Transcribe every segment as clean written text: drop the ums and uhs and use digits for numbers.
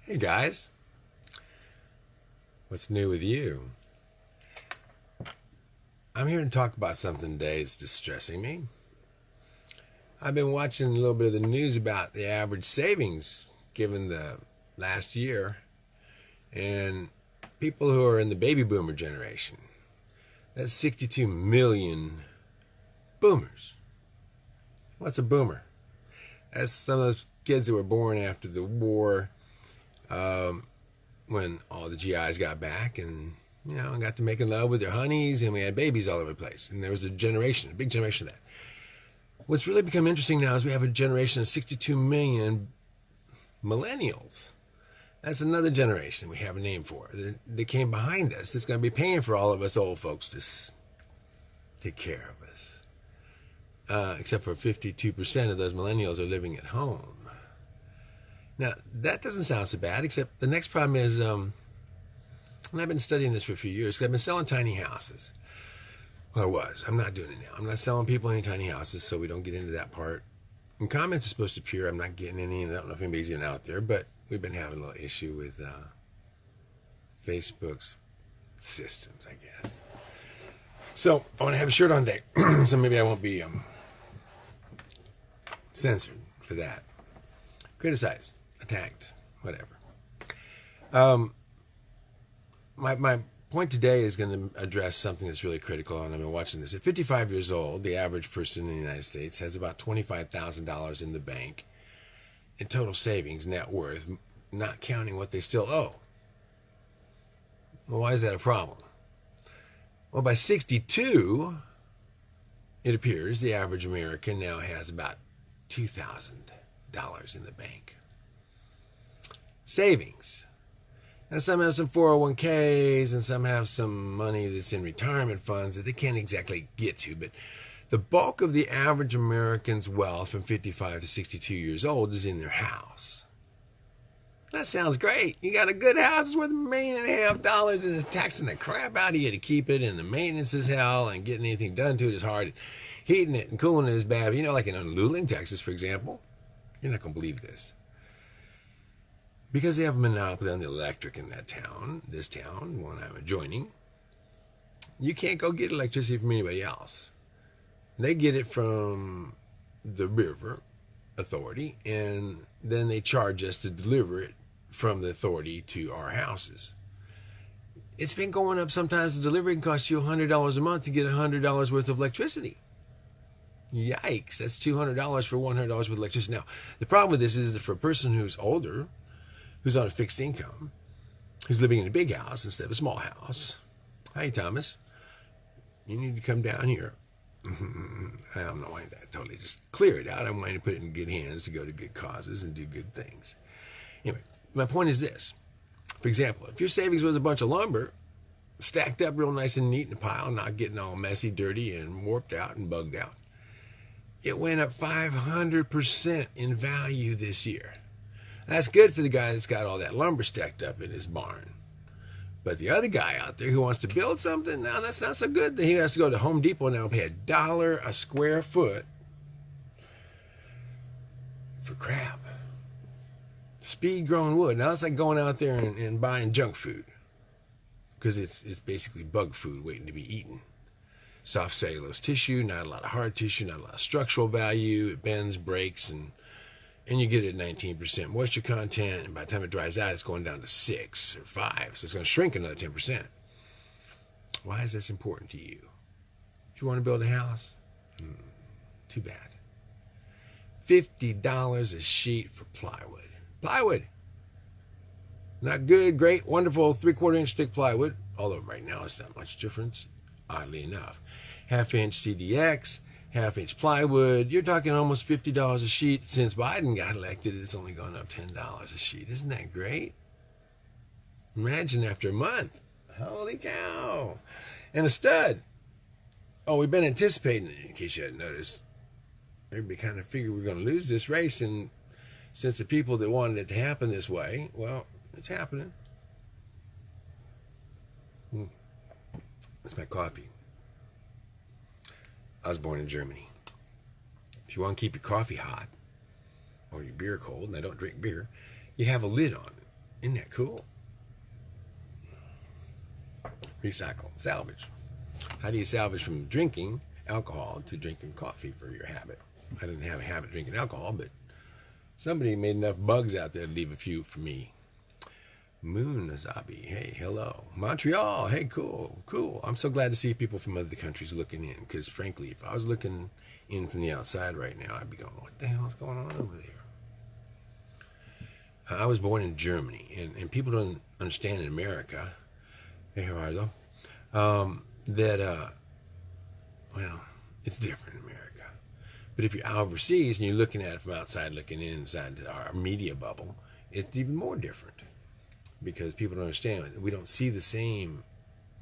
Hey guys, what's new with you? I'm here to talk about something today that's distressing me. I've been watching a little bit of the news about the average savings given the last year and people who are in the baby boomer generation. That's 62 million boomers. What's a boomer? That's some of those kids that were born after the war, when all the GIs got back and got to making love with their honeys, and we had babies all over the place. And there was a big generation of that. What's really become interesting now is we have a generation of 62 million millennials. That's another generation we have a name for that came behind us that's going to be paying for all of us old folks to take care of us. Except for 52% of those millennials are living at home. Now, that doesn't sound so bad, except the next problem is, and I've been studying this for a few years, because I've been selling tiny houses. Well, I was. I'm not doing it now. I'm not selling people any tiny houses, so we don't get into that part. And comments are supposed to appear. I'm not getting any, and I don't know if anybody's even out there, but we've been having a little issue with Facebook's systems, I guess. So, I want to have a shirt on deck, so maybe I won't be censored for that. Criticized, attacked, whatever. My point today is going to address something that's really critical, and I've been watching this. At 55 years old, the average person in the United States has about $25,000 in the bank in total savings, net worth, not counting what they still owe. Well, why is that a problem? Well, by 62, it appears the average American now has about $2,000 in the bank. Savings. Now, some have some 401ks and some have some money that's in retirement funds that they can't exactly get to, but the bulk of the average American's wealth from 55 to 62 years old is in their house. That sounds great. You got a good house, it's worth $1.5 million, and it's taxing the crap out of you to keep it, and the maintenance is hell, and getting anything done to it is hard. Heating it and cooling it is bad. But like in Luling, Texas, for example, you're not going to believe this. Because they have a monopoly on the electric in this town, one I'm adjoining, you can't go get electricity from anybody else. They get it from the river authority, and then they charge us to deliver it from the authority to our houses. It's been going up. Sometimes the delivery can cost you $100 a month to get $100 worth of electricity. Yikes, that's $200 for $100 worth of electricity. Now, the problem with this is that for a person who's older, who's on a fixed income, who's living in a big house instead of a small house. Hi, Thomas. You need to come down here. I'm not wanting to totally just clear it out. I'm wanting to put it in good hands to go to good causes and do good things. Anyway, my point is this. For example, if your savings was a bunch of lumber, stacked up real nice and neat in a pile, not getting all messy, dirty, and warped out and bugged out, it went up 500% in value this year. That's good for the guy that's got all that lumber stacked up in his barn. But the other guy out there who wants to build something, now that's not so good. He has to go to Home Depot now and pay $1 a square foot for crap. Speed-grown wood. Now it's like going out there and buying junk food, because it's basically bug food waiting to be eaten. Soft cellulose tissue, not a lot of hard tissue, not a lot of structural value. It bends, breaks, and you get it at 19% moisture content, and by the time it dries out, it's going down to 6 or 5, so it's going to shrink another 10%. Why is this important to you? If you want to build a house, too bad. $50 a sheet for plywood. Plywood. Not good, great, wonderful 3/4 inch thick plywood, although right now it's not much difference, oddly enough. 1/2 inch CDX, 1/2 inch plywood. You're talking almost $50 a sheet. Since Biden got elected, it's only gone up $10 a sheet. Isn't that great? Imagine after a month. Holy cow. And a stud. Oh, we've been anticipating it, in case you hadn't noticed. Everybody kind of figured we were going to lose this race, and since the people that wanted it to happen this way, well, it's happening. That's my coffee. I was born in Germany. If you want to keep your coffee hot or your beer cold, and I don't drink beer, you have a lid on it. Isn't that cool? Recycle, salvage. How do you salvage from drinking alcohol to drinking coffee for your habit? I didn't have a habit of drinking alcohol, but somebody made enough bugs out there to leave a few for me. Moon Azabi, hey, hello. Montreal, hey, cool, cool. I'm so glad to see people from other countries looking in, because frankly, if I was looking in from the outside right now, I'd be going, what the hell is going on over there? I was born in Germany, and people don't understand in America, here are though, well, it's different in America. But if you're overseas and you're looking at it from outside, looking inside our media bubble, it's even more different. Because people don't understand, we don't see the same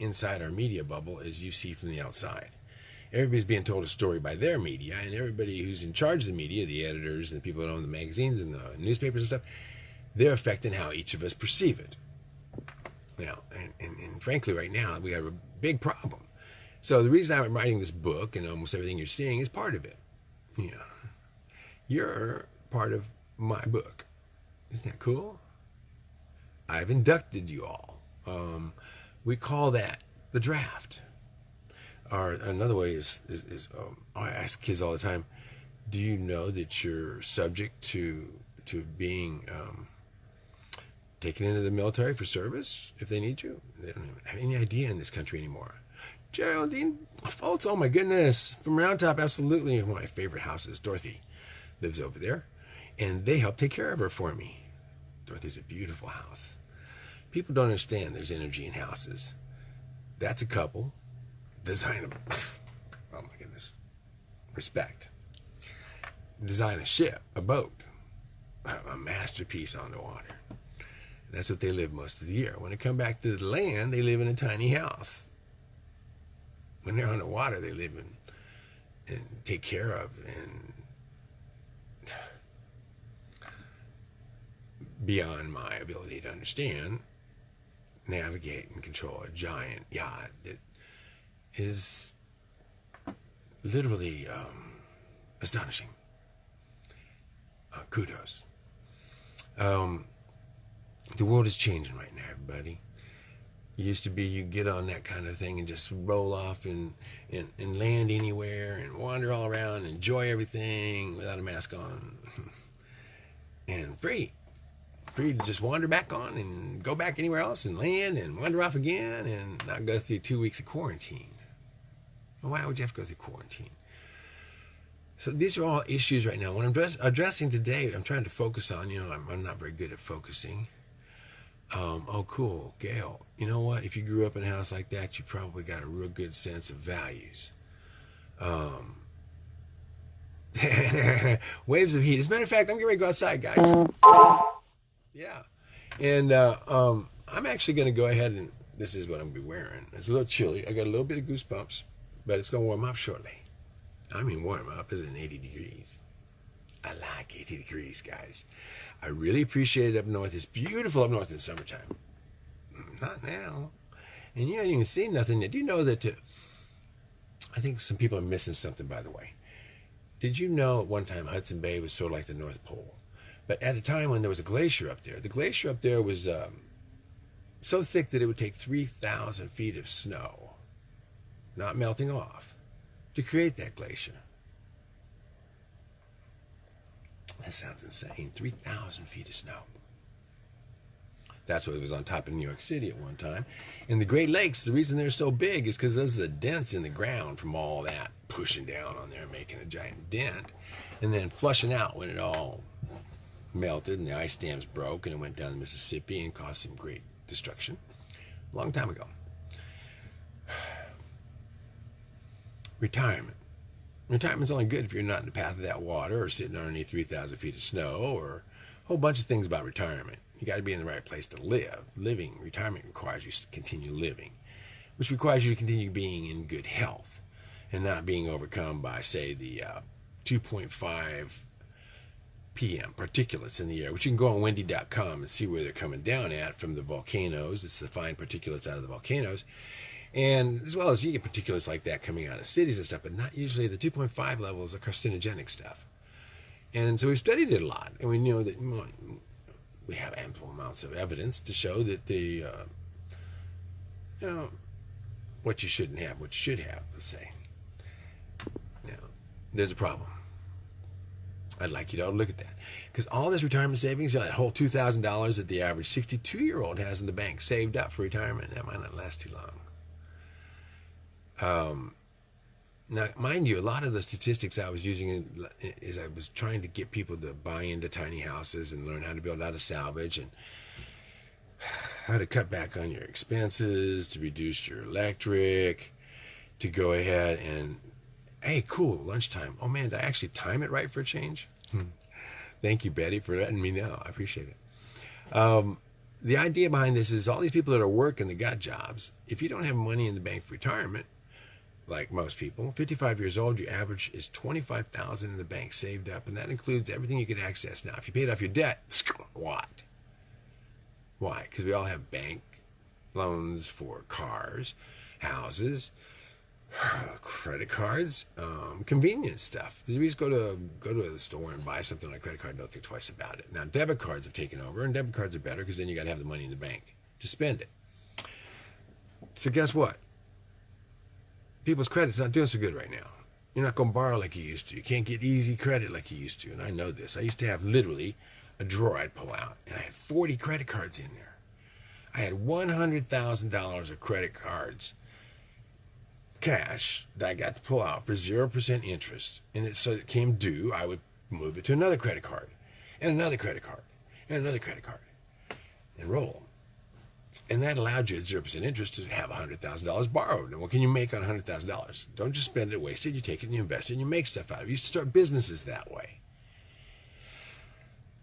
inside our media bubble as you see from the outside. Everybody's being told a story by their media, and everybody who's in charge of the media, the editors and the people that own the magazines and the newspapers and stuff, they're affecting how each of us perceive it. Now, and frankly, right now, we have a big problem. So the reason I'm writing this book and almost everything you're seeing is part of it. You know, you're part of my book. Isn't that cool? I've inducted you all. We call that the draft. Or another way is I ask kids all the time, do you know that you're subject to being taken into the military for service if they need you? They don't even have any idea in this country anymore. Geraldine Fultz, oh my goodness. From Round Top, absolutely one of my favorite houses. Dorothy lives over there. And they help take care of her for me. Dorothy's a beautiful house. People don't understand there's energy in houses. That's a couple. Design a, oh my goodness. Respect. Design a ship, a boat, a masterpiece on the water. That's what they live most of the year. When they come back to the land, they live in a tiny house. When they're on the water, they live in and take care of and beyond my ability to understand, navigate and control a giant yacht that is literally astonishing. Kudos. The world is changing right now, everybody. It used to be you get on that kind of thing and just roll off and land anywhere and wander all around and enjoy everything without a mask on. And free to just wander back on and go back anywhere else and land and wander off again and not go through 2 weeks of quarantine. Why would you have to go through quarantine? So these are all issues right now. What I'm addressing today, I'm trying to focus on, I'm not very good at focusing. Oh, cool, Gail. You know what? If you grew up in a house like that, you probably got a real good sense of values. Waves of heat. As a matter of fact, I'm getting ready to go outside, guys. Yeah. And I'm actually going to go ahead and this is what I'm going to be wearing. It's a little chilly. I got a little bit of goosebumps, but it's going to warm up shortly. I mean, warm up is in 80 degrees. I like 80 degrees, guys. I really appreciate it up north. It's beautiful up north in the summertime. Not now. And you haven't even seen nothing yet. Do you know that... I think some people are missing something, by the way. Did you know at one time Hudson Bay was sort of like the North Pole? But at a time when there was a glacier up there, the glacier up there was so thick that it would take 3,000 feet of snow, not melting off, to create that glacier. That sounds insane. 3,000 feet of snow. That's what was on top of New York City at one time. And the Great Lakes, the reason they're so big is because there's the dents in the ground from all that pushing down on there, making a giant dent, and then flushing out when it all melted and the ice dams broke and it went down the Mississippi and caused some great destruction a long time ago. Retirement. Retirement's only good if you're not in the path of that water or sitting underneath 3,000 feet of snow or a whole bunch of things about retirement. You got to be in the right place to live. Retirement requires you to continue living, which requires you to continue being in good health and not being overcome by, say, the 2.5 p.m. particulates in the air, which you can go on windy.com and see where they're coming down at from the volcanoes. It's the fine particulates out of the volcanoes. And as well as you get particulates like that coming out of cities and stuff, but not usually the 2.5 levels of carcinogenic stuff. And so we've studied it a lot, and we know that we have ample amounts of evidence to show that the, what you shouldn't have, what you should have, let's say. Now, there's a problem. I'd like you to look at that. Because all this retirement savings, that whole $2,000 that the average 62-year-old has in the bank saved up for retirement, that might not last too long. Now, mind you, a lot of the statistics I was using is I was trying to get people to buy into tiny houses and learn how to build out of salvage and how to cut back on your expenses, to reduce your electric, to go ahead and, hey, cool, lunchtime. Oh, man, did I actually time it right for a change? Thank you, Betty, for letting me know. I appreciate it. The idea behind this is all these people that are working, that got jobs, if you don't have money in the bank for retirement, like most people, 55 years old, your average is $25,000 in the bank saved up, and that includes everything you can access. Now, if you paid off your debt, what? Why? Because we all have bank loans for cars, houses, credit cards, convenience stuff. You just go to the store and buy something on a credit card, don't think twice about it. Now, debit cards have taken over, and debit cards are better because then you got to have the money in the bank to spend it. So guess what? People's credit's not doing so good right now. You're not going to borrow like you used to. You can't get easy credit like you used to, and I know this. I used to have literally a drawer I'd pull out, and I had 40 credit cards in there. I had $100,000 of credit cards, cash, that I got to pull out for 0% interest, and so it came due, I would move it to another credit card, and another credit card, and another credit card, and roll them. And that allowed you at 0% interest to have $100,000 borrowed. And what can you make on $100,000? Don't just spend it, waste it. You take it and you invest it and you make stuff out of it. You start businesses that way.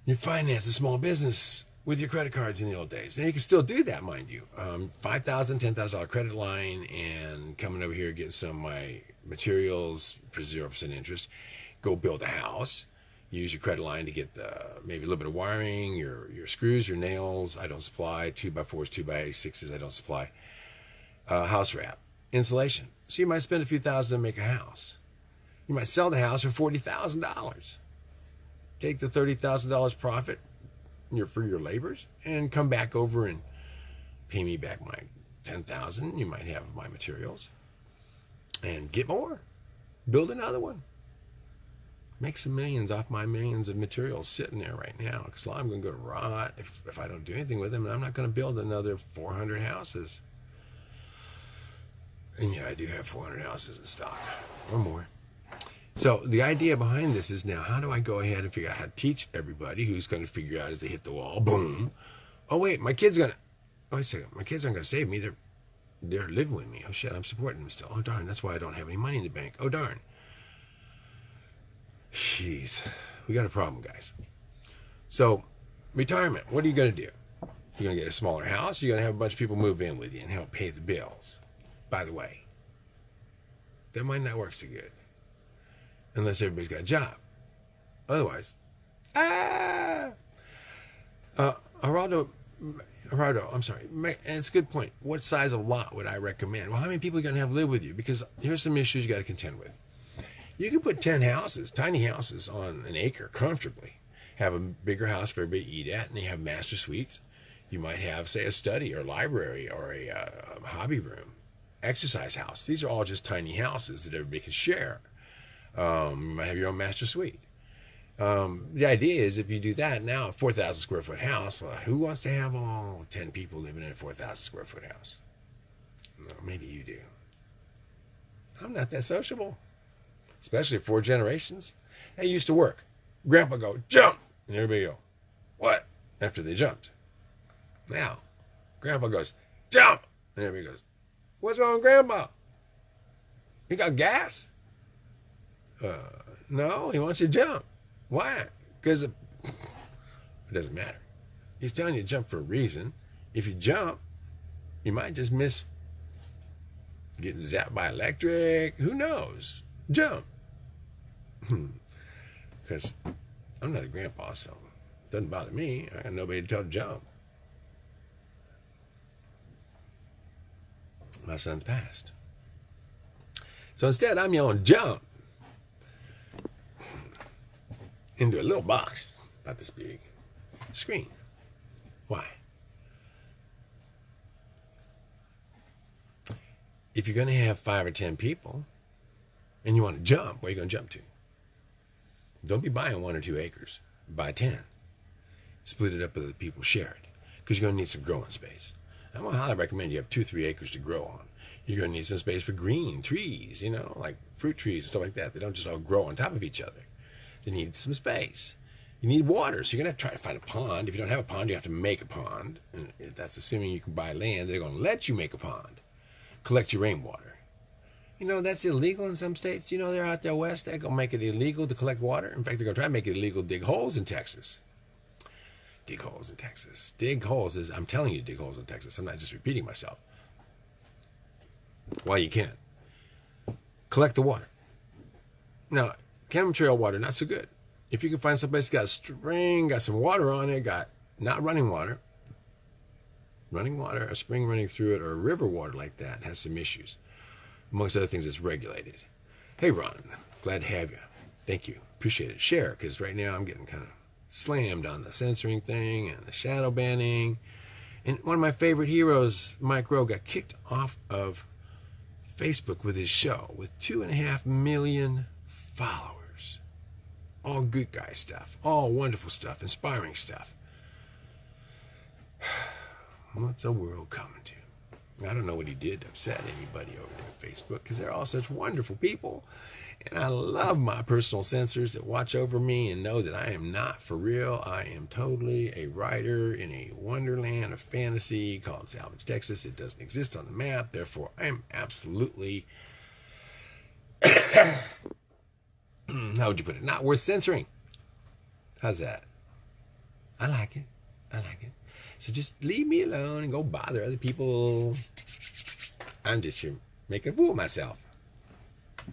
You finance a small business with your credit cards in the old days. And you can still do that, mind you. $5,000, $10,000 credit line, and coming over here getting some of my materials for 0% interest. Go build a house. Use your credit line to get maybe a little bit of wiring, your screws, your nails. I don't supply 2x4s, 2x6s. I don't supply house wrap, insulation. So you might spend a few thousand to make a house. You might sell the house for $40,000. Take the $30,000 profit for your labors and come back over and pay me back my $10,000. You might have my materials and get more. Build another one. Make some millions off my millions of materials sitting there right now, because I'm going to go to rot if I don't do anything with them, and I'm not going to build another 400 houses. And yeah, I do have 400 houses in stock or more. So the idea behind this is now, how do I go ahead and figure out how to teach everybody who's going to figure out as they hit the wall, boom. Oh wait, my kid's going to, oh wait a second, my kids aren't going to save me. They're living with me. Oh shit, I'm supporting them still. Oh darn, that's why I don't have any money in the bank. Oh darn. Jeez, we got a problem, guys. So, retirement, what are you going to do? You're going to get a smaller house, you're going to have a bunch of people move in with you and help pay the bills. By the way, that might not work so good unless everybody's got a job. Otherwise, Geraldo, I'm sorry, and it's a good point. What size of lot would I recommend? Well, how many people are going to have live with you? Because here's some issues you got to contend with. You can put 10 houses, tiny houses, on an acre comfortably. Have a bigger house for everybody to eat at, and you have master suites. You might have, say, a study or library or a hobby room, exercise house. These are all just tiny houses that everybody can share. You might have your own master suite. The idea is if you do that, now a 4,000 square foot house, well, who wants to have all 10 people living in a 4,000 square foot house? Well, maybe you do. I'm not that sociable. Especially 4 generations. They used to work. Grandpa go, jump! And everybody go, what? After they jumped. Now, Grandpa goes, jump! And everybody goes, what's wrong with Grandpa? He got gas? No, he wants you to jump. Why? Because it doesn't matter. He's telling you to jump for a reason. If you jump, you might just miss getting zapped by electric. Who knows? Jump. Because I'm not a grandpa, so it doesn't bother me. I got nobody to tell to jump. My son's passed. So instead, I'm yelling, jump! Into a little box, about this big, screen. if you're going to have 5 or 10 people and you want to jump, where are you going to jump to? Don't be buying 1 or 2 acres. Buy 10. Split it up with other people, share it, because you're going to need some growing space. I'm going to highly recommend you have 2 or 3 acres to grow on. You're going to need some space for green trees, like fruit trees and stuff like that. They don't just all grow on top of each other. They need some space. You need water, so you're going to try to find a pond. If you don't have a pond, you have to make a pond. And that's assuming you can buy land. They're going to let you make a pond. Collect your rainwater. That's illegal in some states. They're out there west. They're going to make it illegal to collect water. In fact, they're going to try to make it illegal to dig holes in Texas. Dig holes in Texas. Dig holes is, I'm telling you to dig holes in Texas. I'm not just repeating myself. Why you can't. Collect the water. Now, chemtrail water, not so good. If you can find someplace got a spring, got some water on it, got not running water, a spring running through it, or a river water like that has some issues. Amongst other things, it's regulated. Hey, Ron, glad to have you. Thank you. Appreciate it. Share, because right now I'm getting kind of slammed on the censoring thing and the shadow banning. And one of my favorite heroes, Mike Rowe, got kicked off of Facebook with his show with 2.5 million followers. All good guy stuff, all wonderful stuff, inspiring stuff. What's the world coming to? I don't know what he did to upset anybody over there on Facebook, because they're all such wonderful people. And I love my personal censors that watch over me and know that I am not for real. I am totally a writer in a wonderland of fantasy called Salvage, Texas. It doesn't exist on the map. Therefore, I am absolutely, how would you put it, not worth censoring. How's that? I like it. So just leave me alone and go bother other people. I'm just here making a fool of myself.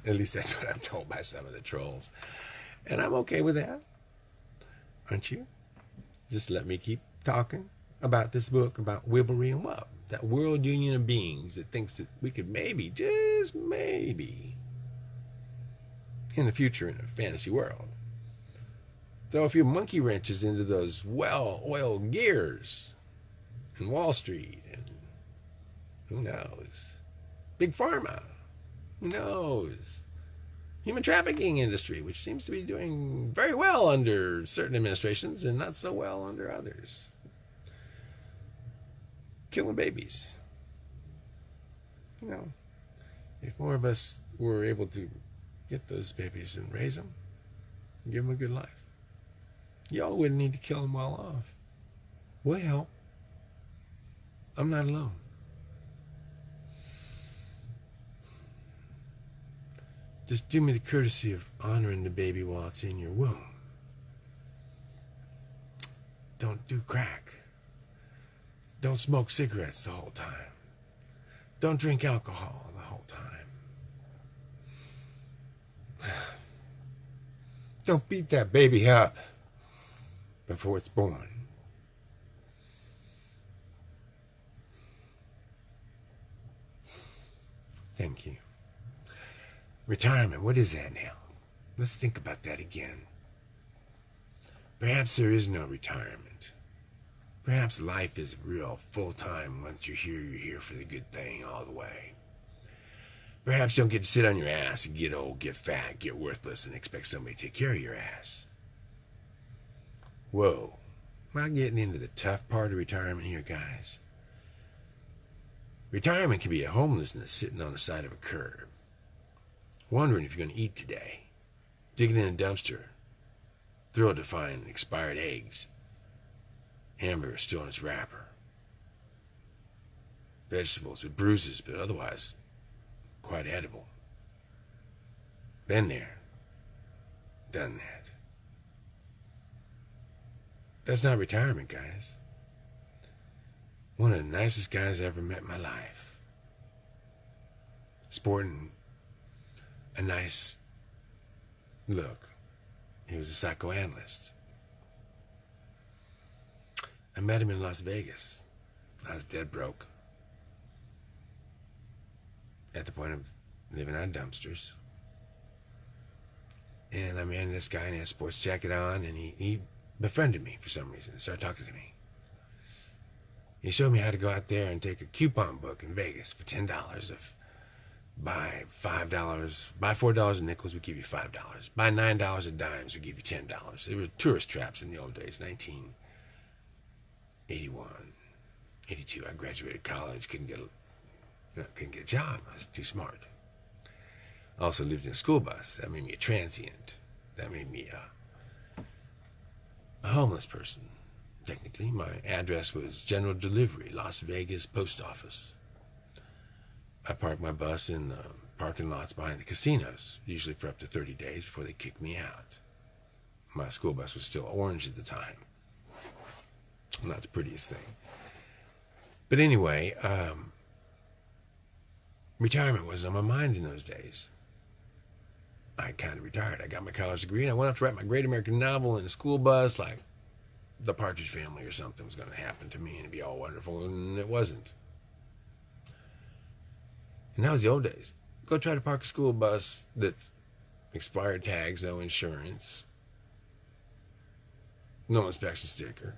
At least that's what I'm told by some of the trolls. And I'm okay with that. Aren't you? Just let me keep talking about this book about Wibblery and Wub. That world union of beings that thinks that we could maybe, just maybe, in the future in a fantasy world, throw a few monkey wrenches into those well-oiled gears in Wall Street, and who knows, Big Pharma, who knows, human trafficking industry, which seems to be doing very well under certain administrations and not so well under others, killing babies. If more of us were able to get those babies and raise them, and give them a good life, y'all wouldn't need to kill them all off. Well, I'm not alone. Just do me the courtesy of honoring the baby while it's in your womb. Don't do crack. Don't smoke cigarettes the whole time. Don't drink alcohol the whole time. Don't beat that baby up before it's born. Thank you. Retirement, what is that now? Let's think about that again. Perhaps there is no retirement. Perhaps life is real full-time. Once you're here for the good thing all the way. Perhaps you don't get to sit on your ass and get old, get fat, get worthless, and expect somebody to take care of your ass. Whoa. Am I getting into the tough part of retirement here, guys? Retirement can be a homelessness sitting on the side of a curb, wondering if you're going to eat today, digging in a dumpster, thrilled to find expired eggs, hamburger still in its wrapper, vegetables with bruises but otherwise quite edible. Been there, done that. That's not retirement, guys. One of the nicest guys I ever met in my life, sporting a nice look. He was a psychoanalyst. I met him in Las Vegas. I was dead broke, at the point of living on dumpsters. And I ran this guy, and he had a sports jacket on, and he befriended me for some reason and started talking to me. He showed me how to go out there and take a coupon book in Vegas for $10 of Buy $4 in nickels, we give you $5. Buy $9 in dimes, we give you $10. They were tourist traps in the old days, 1981, 82. I graduated college, couldn't get a job. I was too smart. I also lived in a school bus. That made me a transient. That made me a homeless person. Technically, my address was General Delivery, Las Vegas Post Office. I parked my bus in the parking lots behind the casinos, usually for up to 30 days before they kicked me out. My school bus was still orange at the time. Not the prettiest thing. But anyway, retirement wasn't on my mind in those days. I kind of retired. I got my college degree, and I went up to write my great American novel in a school bus, like the Partridge Family or something was going to happen to me, and it'd be all wonderful, and it wasn't. And that was the old days. Go try to park a school bus that's expired tags, no insurance, no inspection sticker.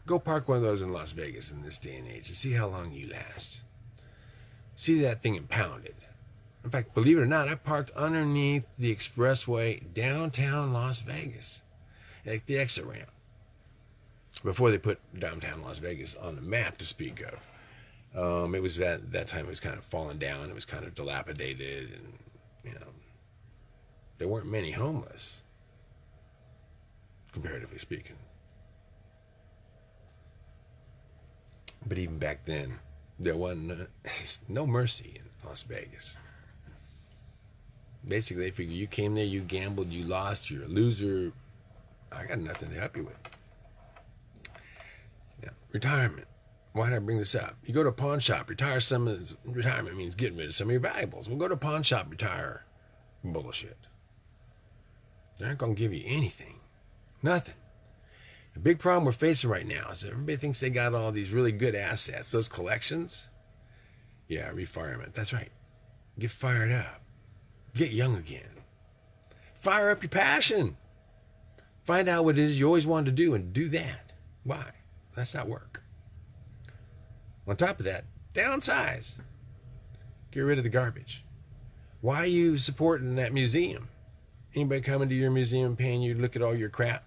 Go park one of those in Las Vegas in this day and age and see how long you last. See that thing impounded. In fact, believe it or not, I parked underneath the expressway downtown Las Vegas, at the exit ramp, before they put downtown Las Vegas on the map to speak of. It was that time it was kind of falling down. It was kind of dilapidated, and there weren't many homeless, comparatively speaking. But even back then, there wasn't no mercy in Las Vegas. Basically, they figure you came there, you gambled, you lost, you're a loser. I got nothing to help you with. Now, retirement. Why did I bring this up? You go to a pawn shop, retirement means getting rid of some of your valuables. We'll go to a pawn shop, retire. Bullshit. They aren't going to give you anything. Nothing. The big problem we're facing right now is that everybody thinks they got all these really good assets. Those collections. Yeah, refirement. That's right. Get fired up. Get young again. Fire up your passion. Find out what it is you always wanted to do and do that. Why? That's not work. On top of that, downsize. Get rid of the garbage. Why are you supporting that museum? Anybody coming to your museum paying you to look at all your crap?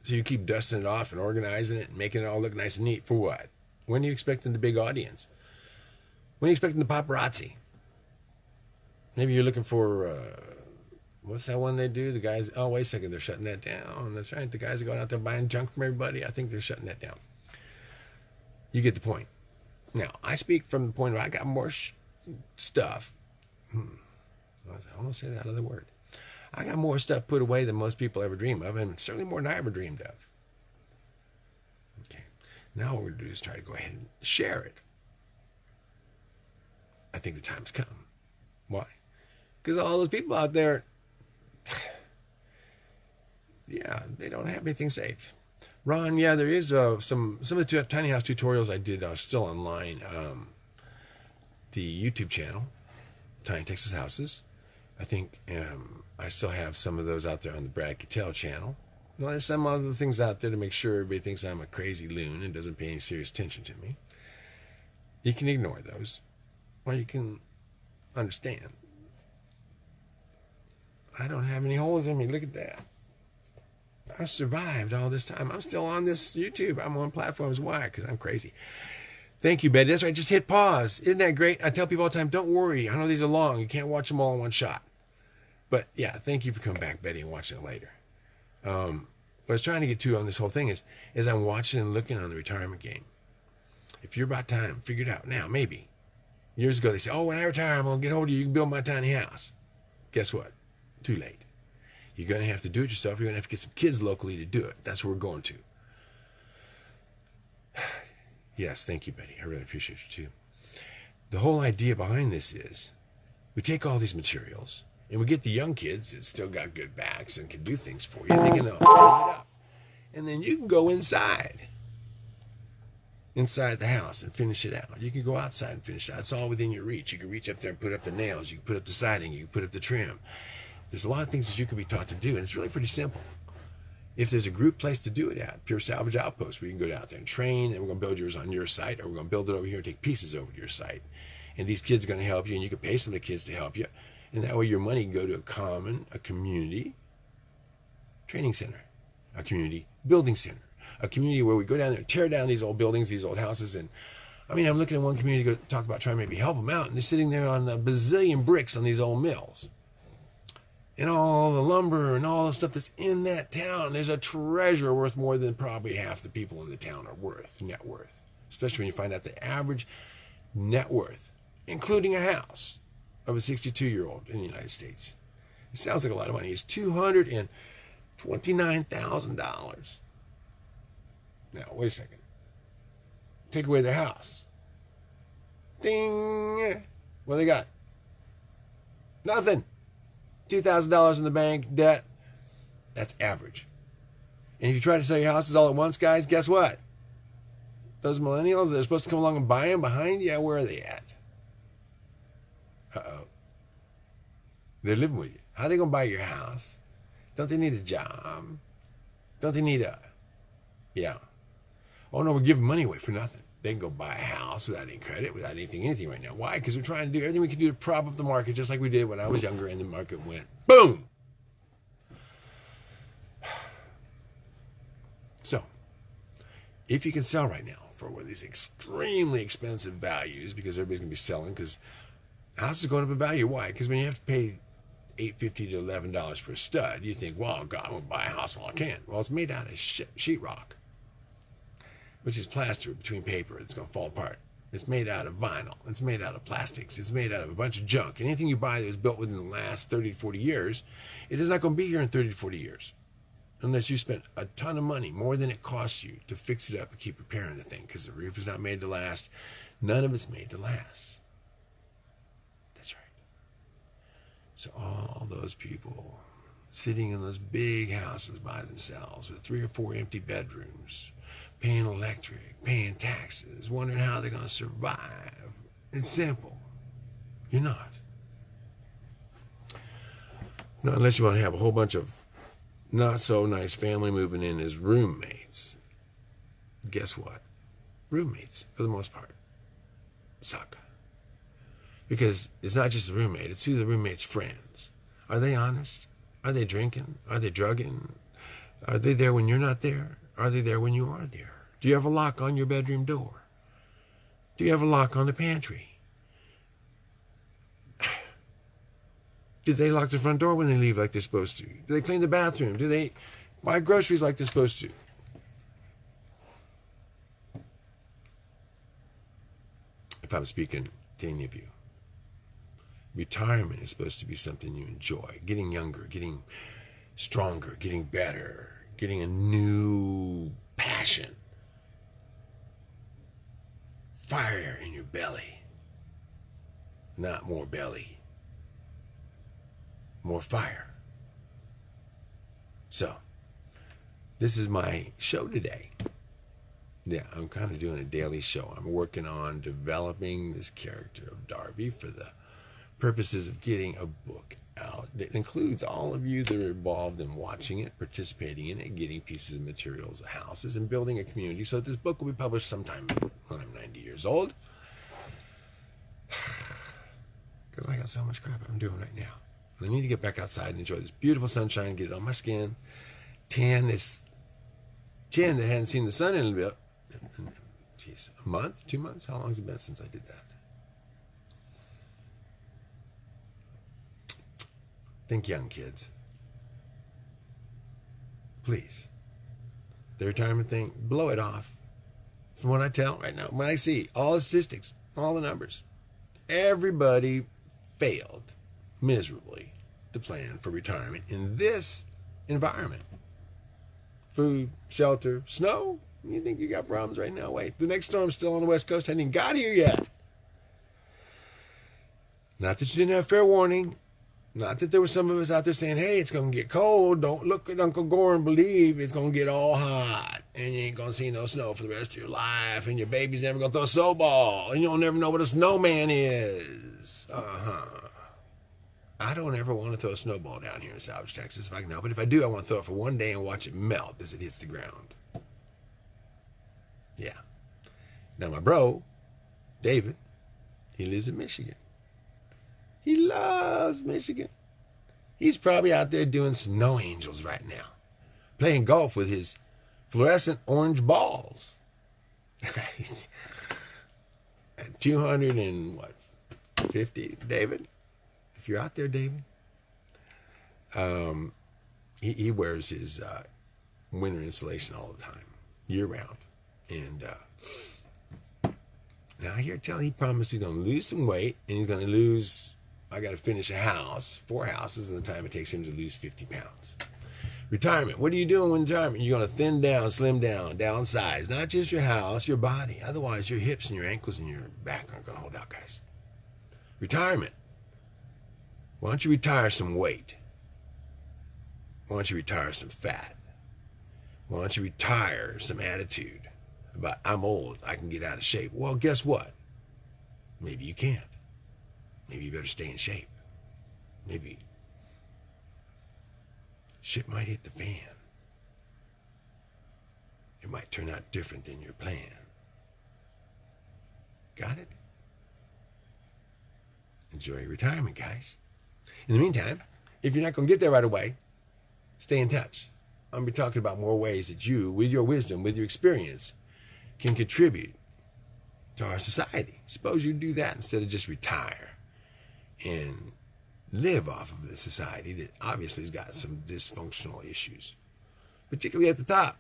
So you keep dusting it off and organizing it and making it all look nice and neat. For what? When are you expecting the big audience? When are you expecting the paparazzi? Maybe you're looking for, what's that one they do? The guys, oh, wait a second, they're shutting that down. That's right, the guys are going out there buying junk from everybody. I think they're shutting that down. You get the point. Now, I speak from the point where I got more stuff. I almost say that other word. I got more stuff put away than most people ever dream of, and certainly more than I ever dreamed of. Okay. Now what we're going to do is try to go ahead and share it. I think the time's come. Why? Because all those people out there, yeah, they don't have anything safe. Ron, yeah, there is some of the tiny house tutorials I did are still online. The YouTube channel, Tiny Texas Houses. I think I still have some of those out there on the Brad Cattell channel. Well, there's some other things out there to make sure everybody thinks I'm a crazy loon and doesn't pay any serious attention to me. You can ignore those, or you can understand. I don't have any holes in me. Look at that. I've survived all this time. I'm still on this YouTube. I'm on platforms. Why? Because I'm crazy. Thank you, Betty. That's right. Just hit pause. Isn't that great? I tell people all the time, don't worry. I know these are long. You can't watch them all in one shot. But yeah, thank you for coming back, Betty, and watching it later. What I was trying to get to on this whole thing is I'm watching and looking on the retirement game. If you're about time, figure it out. Now, maybe. Years ago, they say, oh, when I retire, I'm going to get hold of you. You can build my tiny house. Guess what? Too late. You're going to have to do it yourself. You're going to have to get some kids locally to do it. That's what we're going to. Yes, thank you, Betty. I really appreciate you, too. The whole idea behind this is we take all these materials and we get the young kids that still got good backs and can do things for you. They can fill it up. And then you can go inside the house and finish it out. You can go outside and finish it out. It's all within your reach. You can reach up there and put up the nails. You can put up the siding. You can put up the trim. There's a lot of things that you can be taught to do, and it's really pretty simple. If there's a group place to do it at, Pure Salvage Outpost, where you can go out there and train, and we're going to build yours on your site, or we're going to build it over here and take pieces over to your site And these kids are going to help you, and you can pay some of the kids to help you. And that way your money can go to a community training center, a community building center, a community where we go down there and tear down these old buildings, these old houses. And I mean, I'm looking at one community go talk about trying to maybe help them out, and they're sitting there on a bazillion bricks on these old mills. And all the lumber and all the stuff that's in that town, there's a treasure worth more than probably half the people in the town are worth, net worth. Especially when you find out the average net worth, including a house, of a 62-year-old in the United States. It sounds like a lot of money. It's $229,000. Now, wait a second. Take away their house. Ding! What they got? Nothing. $2,000 in the bank, debt. That's average. And if you try to sell your houses all at once, guys, guess what? Those millennials that are supposed to come along and buy them behind you, where are they at? Uh-oh. They're living with you. How are they going to buy your house? Don't they need a job? Don't they need a... Yeah. Oh, no, we're giving money away for nothing. They can go buy a house without any credit, without anything right now. Why? Because we're trying to do everything we can do to prop up the market, just like we did when I was younger, and the market went boom. So, if you can sell right now for one of these extremely expensive values, because everybody's going to be selling, because houses are going up in value. Why? Because when you have to pay $8.50 to $11 for a stud, you think, well, God, I'm going to buy a house while I can. Well, it's made out of sheetrock, which is plaster between paper. It's going to fall apart. It's made out of vinyl. It's made out of plastics. It's made out of a bunch of junk. Anything you buy that was built within the last 30 to 40 years, it is not going to be here in 30 to 40 years. Unless you spent a ton of money, more than it costs you, to fix it up and keep repairing the thing, because the roof is not made to last. None of it's made to last. That's right. So all those people sitting in those big houses by themselves with 3 or 4 empty bedrooms, paying electric, paying taxes, wondering how they're going to survive. It's simple. You're not. Not unless you want to have a whole bunch of not so nice family moving in as roommates. Guess what? Roommates, for the most part, suck. Because it's not just the roommate, it's who the roommate's friends. Are they honest? Are they drinking? Are they drugging? Are they there when you're not there? Are they there when you are there? Do you have a lock on your bedroom door? Do you have a lock on the pantry? Do they lock the front door when they leave like they're supposed to? Do they clean the bathroom? Do they buy groceries like they're supposed to? If I'm speaking to any of you, retirement is supposed to be something you enjoy. Getting younger, getting stronger, getting better, getting a new passion. Fire in your belly. Not more belly. More fire. So, this is my show today. Yeah, I'm kind of doing a daily show. I'm working on developing this character of Darby for the purposes of getting a book out that includes all of you that are involved in watching it, participating in it, getting pieces of materials, houses, and building a community. So this book will be published sometime when I'm 90 years old. Because I got so much crap I'm doing right now. I need to get back outside and enjoy this beautiful sunshine, get it on my skin, tan this chin that hadn't seen the sun in a bit. Jeez, a month, 2 months? How long has it been since I did that? Think young, kids. Please. The retirement thing, blow it off. From what I tell right now, when I see all the statistics, all the numbers, everybody failed miserably to plan for retirement in this environment. Food, shelter, snow. You think you got problems right now? Wait, the next storm's still on the West Coast. Hasn't even got here yet. Not that you didn't have fair warning. Not that there were some of us out there saying, hey, it's going to get cold. Don't look at Uncle Gore and believe it's going to get all hot. And you ain't going to see no snow for the rest of your life. And your baby's never going to throw a snowball. And you'll never know what a snowman is. I don't ever want to throw a snowball down here in South Texas if I can help it. If I do, I want to throw it for one day and watch it melt as it hits the ground. Yeah. Now my bro, David, He lives in Michigan. He loves Michigan. He's probably out there doing snow angels right now, playing golf with his fluorescent orange balls. At 250, David? If you're out there, David. He wears his winter insulation all the time, year round. And now I hear tell he promised he's going to lose some weight, and he's going to lose, I got to finish a house, 4 houses in the time it takes him to lose 50 pounds. Retirement. What are you doing in retirement? You're going to thin down, slim down, downsize. Not just your house, your body. Otherwise, your hips and your ankles and your back aren't going to hold out, guys. Retirement. Why don't you retire some weight? Why don't you retire some fat? Why don't you retire some attitude about, I'm old, I can get out of shape? Well, guess what? Maybe you can't. Maybe you better stay in shape. Maybe shit might hit the fan. It might turn out different than your plan. Got it? Enjoy your retirement, guys. In the meantime, if you're not going to get there right away, stay in touch. I'm going to be talking about more ways that you, with your wisdom, with your experience, can contribute to our society. Suppose you do that instead of just retire and live off of the society that obviously has got some dysfunctional issues, particularly at the top.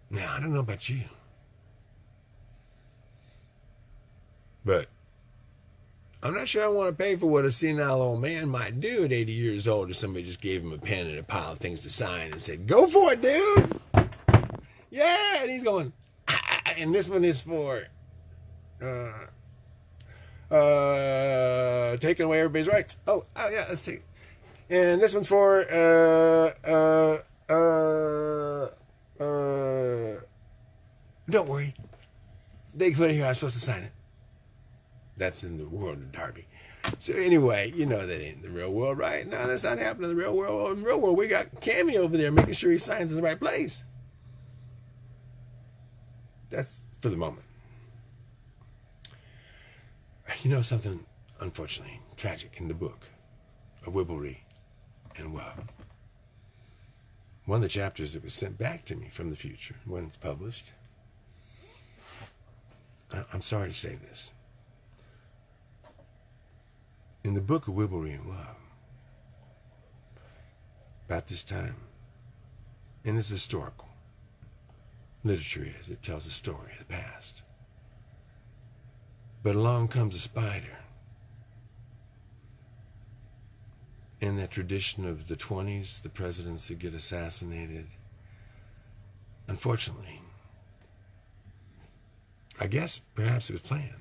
Now, I don't know about you, but I'm not sure I want to pay for what a senile old man might do at 80 years old if somebody just gave him a pen and a pile of things to sign and said, go for it, dude. Yeah, and he's going, and this one is for taking away everybody's rights. Oh yeah, let's take it. And this one's for don't worry, they put it here, I'm supposed to sign it. That's in the world of Darby. So anyway, you know that ain't the real world, right? No, that's not happening in the real world. In the real world, we got Cammy over there making sure he signs in the right place. That's for the moment. You know something, unfortunately, tragic in the book of Wibblery and Woe. One of the chapters that was sent back to me from the future when it's published. I'm sorry to say this. In the book of Wibblery and Woe, about this time, and it's historical, literature is, it tells a story of the past. But along comes a spider. In that tradition of the 20s, the presidents that get assassinated, unfortunately, I guess perhaps it was planned.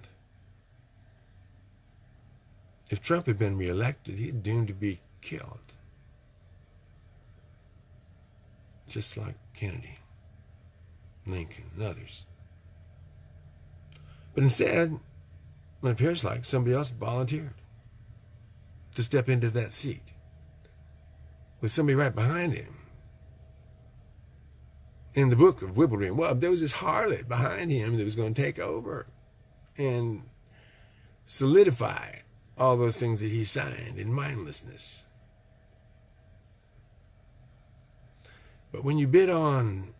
If Trump had been reelected, he'd doomed to be killed. Just like Kennedy, Lincoln, and others. But instead, it appears like somebody else volunteered to step into that seat with somebody right behind him. In the book of Wibblery and Woe, there was this harlot behind him that was going to take over and solidify all those things that he signed in mindlessness. But when you bid on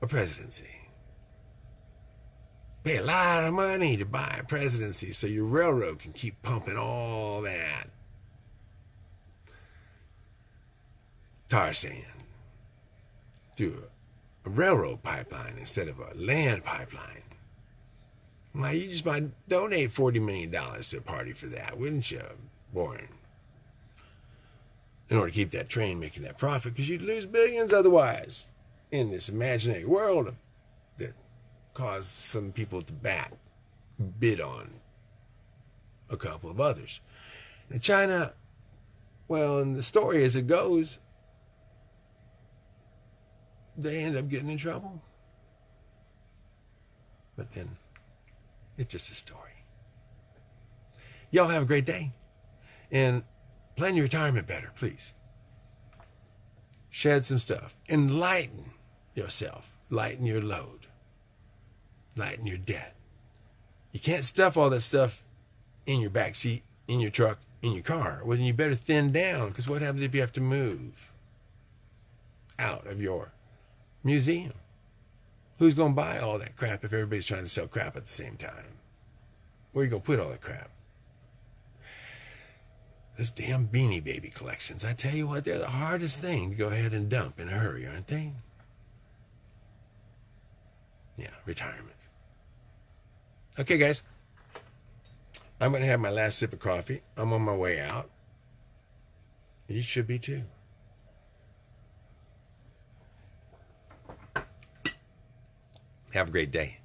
a presidency, pay a lot of money to buy a presidency so your railroad can keep pumping all that tar sand through a railroad pipeline instead of a land pipeline. Why, you just might donate $40 million to a party for that, wouldn't you, Warren? In order to keep that train making that profit, because you'd lose billions otherwise in this imaginary world that caused some people to bid on a couple of others. In China, well, in the story as it goes, they end up getting in trouble. But then, it's just a story. Y'all have a great day. And plan your retirement better, please. Shed some stuff. Enlighten yourself. Lighten your load. lighten your debt. You can't stuff all that stuff in your back seat, in your truck, in your car. Well, then you better thin down, because what happens if you have to move out of your museum? Who's going to buy all that crap if everybody's trying to sell crap at the same time? Where are you going to put all that crap? Those damn Beanie Baby collections, I tell you what, they're the hardest thing to go ahead and dump in a hurry, aren't they? Yeah, retirement. Okay, guys. I'm going to have my last sip of coffee. I'm on my way out. You should be too. Have a great day.